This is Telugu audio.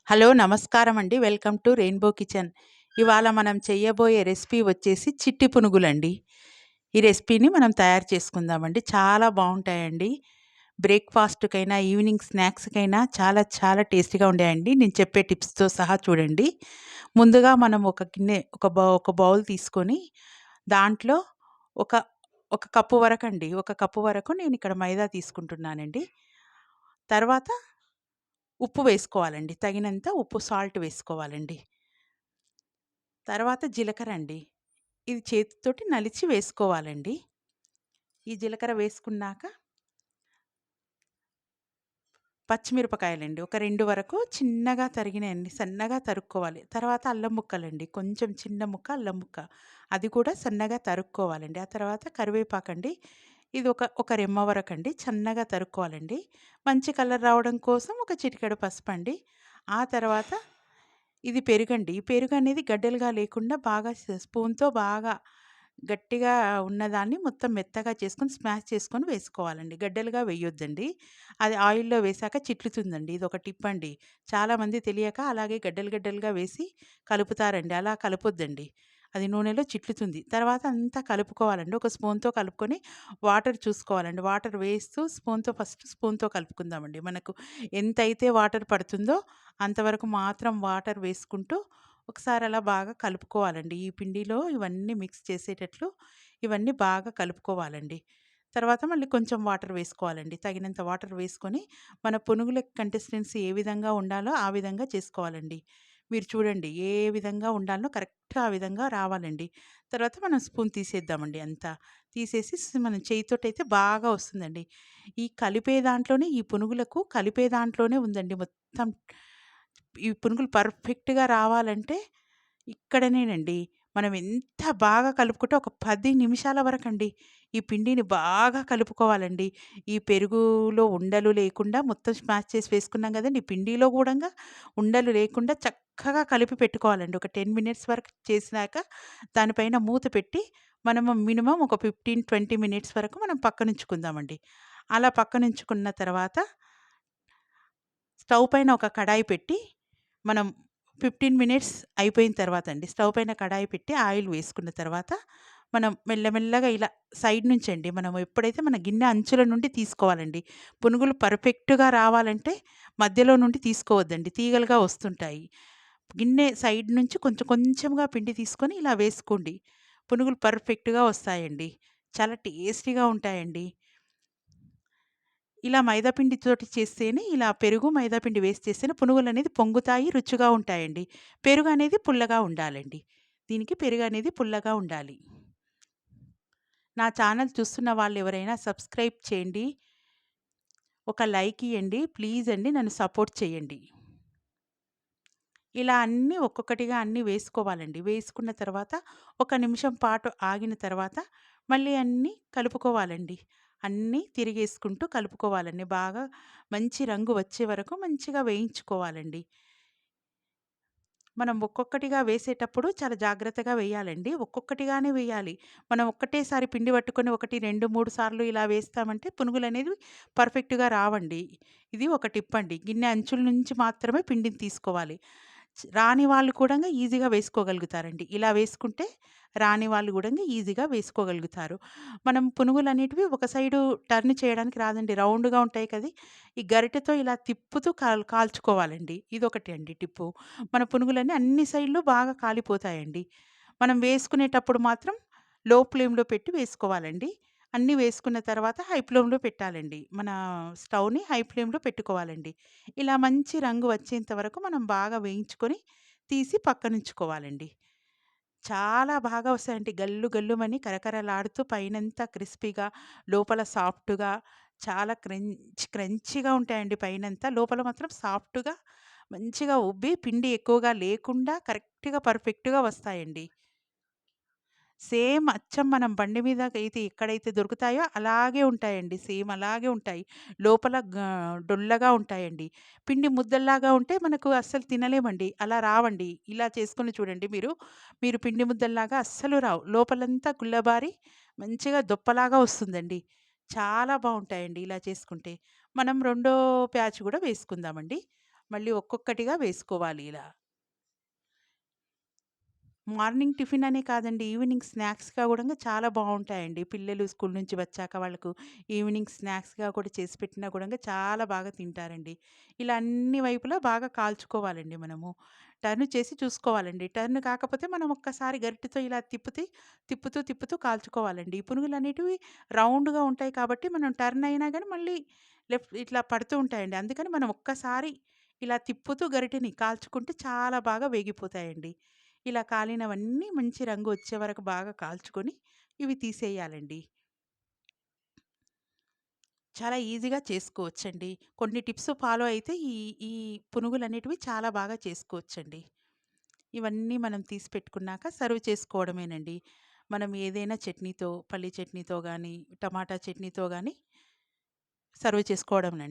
హలో! నమస్కారం అండి. Welcome to rainbow kitchen. ఇవాళ మనం చేయబోయే రెసిపీ వచ్చేసి చిట్టి పునుగులండి. ఈ రెసిపీని మనం తయారు చేసుకుందామండి. చాలా బావుంటాయండి. బ్రేక్‌ఫాస్ట్‌కైనా, ఈవినింగ్ స్నాక్స్‌కైనా చాలా చాలా టేస్టీగా ఉంటాయండి. నేను చెప్పే టిప్స్‌తో సహా చూడండి. ముందుగా మనం ఒక గిన్నె ఒక బౌల్ తీసుకొని దాంట్లో ఒక ఒక కప్పు వరకండి. ఒక కప్పు వరకు నేనిక్కడ మైదా తీసుకుంటున్నానండి. తర్వాత ఉప్పు వేసుకోవాలండి. తగినంత ఉప్పు, సాల్ట్ వేసుకోవాలండి. తర్వాత జీలకర్ర అండి. ఇది చేతితోటి నలిచి వేసుకోవాలండి. ఈ జీలకర్ర వేసుకున్నాక పచ్చిమిరపకాయలండి. ఒక 2 వరకు చిన్నగా తరిగినయండి. సన్నగా తరుక్కోవాలి. తర్వాత అల్లం ముక్కలండి. కొంచెం చిన్న ముక్క అల్లం ముక్క. అది కూడా సన్నగా తరుక్కోవాలండి. ఆ తర్వాత కరివేపాకండి. ఇది ఒక రెమ్మ వరకండి సన్నగా తరుక్కోవాలండి. మంచి కలర్ రావడం కోసం ఒక చిటికెడు పసుపండి. ఆ తర్వాత ఇది పెరుగండి. ఈ పెరుగనేది గడ్డలుగా లేకుండా బాగా స్పూన్‌తో బాగా గట్టిగా ఉన్నదాన్ని మొత్తం మెత్తగా చేసుకొని, స్మాష్ చేసుకొని వేసుకోవాలండి. గడ్డలుగా వేయొద్దండి. అది ఆయిల్‌లో వేశాక చిట్లుతుందండి. ఇదొక టిప్పండి. చాలామంది తెలియక అలాగే గడ్డలు గడ్డలుగా వేసి కలుపుతారండి. అలా కలపొద్దండి. అది నూనెలో చిట్లుతుంది. తర్వాత అంతా కలుపుకోవాలండి. ఒక స్పూన్‌తో కలుపుకొని వాటర్ చూసుకోవాలండి. వాటర్ వేస్తూ ఫస్ట్ స్పూన్‌తో కలుపుకుందామండి. మనకు ఎంతైతే వాటర్ పడుతుందో అంతవరకు మాత్రం వాటర్ వేసుకుంటూ ఒకసారి అలా బాగా కలుపుకోవాలండి. ఈ పిండిలో ఇవన్నీ మిక్స్ చేసేటట్లు ఇవన్నీ బాగా కలుపుకోవాలండి. తర్వాత మళ్ళీ కొంచెం వాటర్ వేసుకోవాలండి. తగినంత వాటర్ వేసుకొని మన పునుగుల కన్సిస్టెన్సీ ఏ విధంగా ఉండాలో ఆ విధంగా చేసుకోవాలండి. మీరు చూడండి ఏ విధంగా ఉండాలో కరెక్ట్‌గా ఆ విధంగా రావాలండి. తర్వాత మనం స్పూన్ తీసేద్దామండి అంతా. తీసేసి మనం చేయితోటైతే బాగా వస్తుందండి. ఈ కలిపే దాంట్లోనే ఈ పునుగులకు కలిపే దాంట్లోనే ఉందండి మొత్తం. ఈ పునుగులు పర్ఫెక్ట్‌గా రావాలంటే ఇక్కడనేనండి. మనం ఎంత బాగా కలుపుకుంటే ఒక 10 నిమిషాల వరకండి ఈ పిండిని బాగా కలుపుకోవాలండి. ఈ పెరుగులో ఉండలు లేకుండా మొత్తం స్మాష్ చేసి వేసుకున్నాం గదండీ! పిండిలో గూడంగా ఉండలు లేకుండా చక్కగా కలిపి పెట్టుకోవాలండి. ఒక 10 మినిట్స్ వరకు చేసినాక దానిపైన మూత పెట్టి మనము మినిమమ్ ఒక 15, 20 మినిట్స్ వరకు మనం పక్కనుంచుకుందామండి. అలా పక్కనుంచుకున్న తర్వాత స్టవ్ పైన ఒక కడాయి పెట్టి మనం 15 మినిట్స్ అయిపోయిన తర్వాత అండి. స్టవ్ పైన కడాయి పెట్టి ఆయిల్ వేసుకున్న తర్వాత, మనం మెల్లమెల్లగా ఇలా సైడ్ నుంచండి. మనం ఎప్పుడైతే మన గిన్నె అంచుల నుండి తీసుకోవాలండి. పునుగులు పర్ఫెక్ట్‌గా రావాలంటే మధ్యలో నుండి తీసుకోవద్దండి. తీగలుగా వస్తుంటాయి. గిన్నె సైడ్ నుంచి కొంచెం కొంచెంగా పిండి తీసుకొని ఇలా వేసుకోండి. పునుగులు పర్ఫెక్ట్‌గా వస్తాయండి. చాలా టేస్టీగా ఉంటాయండి. ఇలా మైదా పిండితోటి చేస్తేనే ఇలా పెరుగు, మైదా పిండి వేసి చేస్తేనే పునుగులనేది పొంగుతాయి, రుచిగా ఉంటాయండి. పెరుగనేది పుల్లగా ఉండాలండి. దీనికి పెరుగనేది పుల్లగా ఉండాలి. నా ఛానల్ చూస్తున్న వాళ్ళెవరైనా సబ్స్క్రైబ్ చేయండి. ఒక లైక్ ఇయ్యండి. ప్లీజ్ అండి నన్ను సపోర్ట్ చేయండి. ఇలా అన్నీ ఒక్కొక్కటిగా అన్నీ వేసుకోవాలండి. వేసుకున్న తర్వాత ఒక నిమిషం పాటు ఆగిన తర్వాత మళ్ళీ అన్నీ కలుపుకోవాలండి. అన్నీ తిరిగేసుకుంటూ కలుపుకోవాలండి. బాగా మంచి రంగు వచ్చే వరకు మంచిగా వేయించుకోవాలండి. మనం ఒక్కొక్కటిగా వేసేటప్పుడు చాలా జాగ్రత్తగా వేయాలండి. ఒక్కొక్కటిగానే వేయాలి. మనం ఒక్కటేసారి పిండి పట్టుకొని 1, 2, 3 సార్లు ఇలా వేస్తామంటే పునుగులనేవి పర్ఫెక్ట్‌గా రావండి. ఇది ఒక టిప్ అండి. గిన్నె అంచుల నుంచి మాత్రమే పిండిని తీసుకోవాలి. రాని వాళ్ళు కూడంగా ఈజీగా వేసుకోగలుగుతారండి. ఇలా వేసుకుంటే రాని వాళ్ళు గూడంగా ఈజీగా వేసుకోగలుగుతారు. మనం పునుగులనేటివి ఒక సైడు టర్న్ చేయడానికి రాదండి. రౌండ్‌గా ఉంటాయి కది. ఈ గరిటెతో ఇలా తిప్పుతూ కాల్చుకోవాలండి. ఇదొకటి అండి టిప్పు. మన పునుగులన్నీ అన్ని సైడ్‌లు బాగా కాలిపోతాయండి. మనం వేసుకునేటప్పుడు మాత్రం లో ఫ్లేమ్‌లో పెట్టి వేసుకోవాలండి. అన్నీ వేసుకున్న తర్వాత హై ఫ్లేమ్‌లో పెట్టాలండి. మన స్టవ్‌ని హై ఫ్లేమ్‌లో పెట్టుకోవాలండి. ఇలా మంచి రంగు వచ్చేంత వరకు మనం బాగా వేయించుకొని తీసి పక్కనుంచుకోవాలండి. చాలా బాగా వస్తాయండి. గల్లు గల్లుమని కరకరలాడుతూ పైనంతా క్రిస్పీగా, లోపల సాఫ్ట్‌గా చాలా క్రంచీగా ఉంటాయండి పైనంతా. లోపల మాత్రం సాఫ్ట్‌గా మంచిగా ఉబ్బి పిండి ఎక్కువగా లేకుండా కరెక్ట్‌గా, పర్ఫెక్ట్‌గా వస్తాయండి. సేమ్ అచ్చం మనం బండి మీద అయితే ఎక్కడైతే దొరుకుతాయో అలాగే ఉంటాయండి. సేమ్ అలాగే ఉంటాయి. లోపల డొల్లగా ఉంటాయండి. పిండి ముద్దల్లాగా ఉంటే మనకు అస్సలు తినలేమండి. అలా రావండి. ఇలా చేసుకొని చూడండి మీరు. మీరు పిండి ముద్దల్లాగా అస్సలు రావు. లోపలంతా గుల్లబారి మంచిగా దొప్పలాగా వస్తుందండి. చాలా బావుంటాయండి ఇలా చేసుకుంటే. మనం రెండో బ్యాచ్ గూడా వేసుకుందామండి. మళ్ళీ ఒక్కొక్కటిగా వేసుకోవాలి ఇలా. మార్నింగ్ టిఫిన్ అనే కాదండి. ఈవినింగ్ స్నాక్స్‌గా గూడంగా చాలా బావుంటాయండి. పిల్లలు స్కూల్ నుంచి వచ్చాక వాళ్ళకు ఈవినింగ్ స్నాక్స్‌గా కూడా చేసి పెట్టినా గూడంగా చాలా బాగా తింటారండి. ఇలా అన్ని వైపులా బాగా కాల్చుకోవాలండి మనము. టర్న్ చేసి చూసుకోవాలండి. టర్న్ కాకపోతే మనం ఒక్కసారి గరిటెతో ఇలా తిప్పుతూ కాల్చుకోవాలండి. ఈ పునుగులనేటివి రౌండ్‌గా ఉంటాయి కాబట్టి మనం టర్న్ అయినా గాని మళ్ళీ ఇట్లా పడుతూ ఉంటాయండి. అందుకని మనం ఒక్కసారి ఇలా తిప్పుతూ గరిటెని కాల్చుకుంటే చాలా బాగా వేగిపోతాయండి. ఇలా కాలినవన్నీ మంచి రంగు వచ్చే వరకు బాగా కాల్చుకొని ఇవి తీసేయాలండి. చాలా ఈజీగా చేసుకోవచ్చండి. కొన్ని టిప్స్ ఫాలో అయితే ఈ ఈ పునుగులనేటివి చాలా బాగా చేసుకోవచ్చండి. ఇవన్నీ మనం తీసి పెట్టుకున్నాక సర్వ్ చేసుకోవడమేనండి. మనం ఏదైనా చట్నీతో, పల్లీ చట్నీతో గానీ, టమాటా చట్నీతో గానీ సర్వ్ చేసుకోవడమేనండి.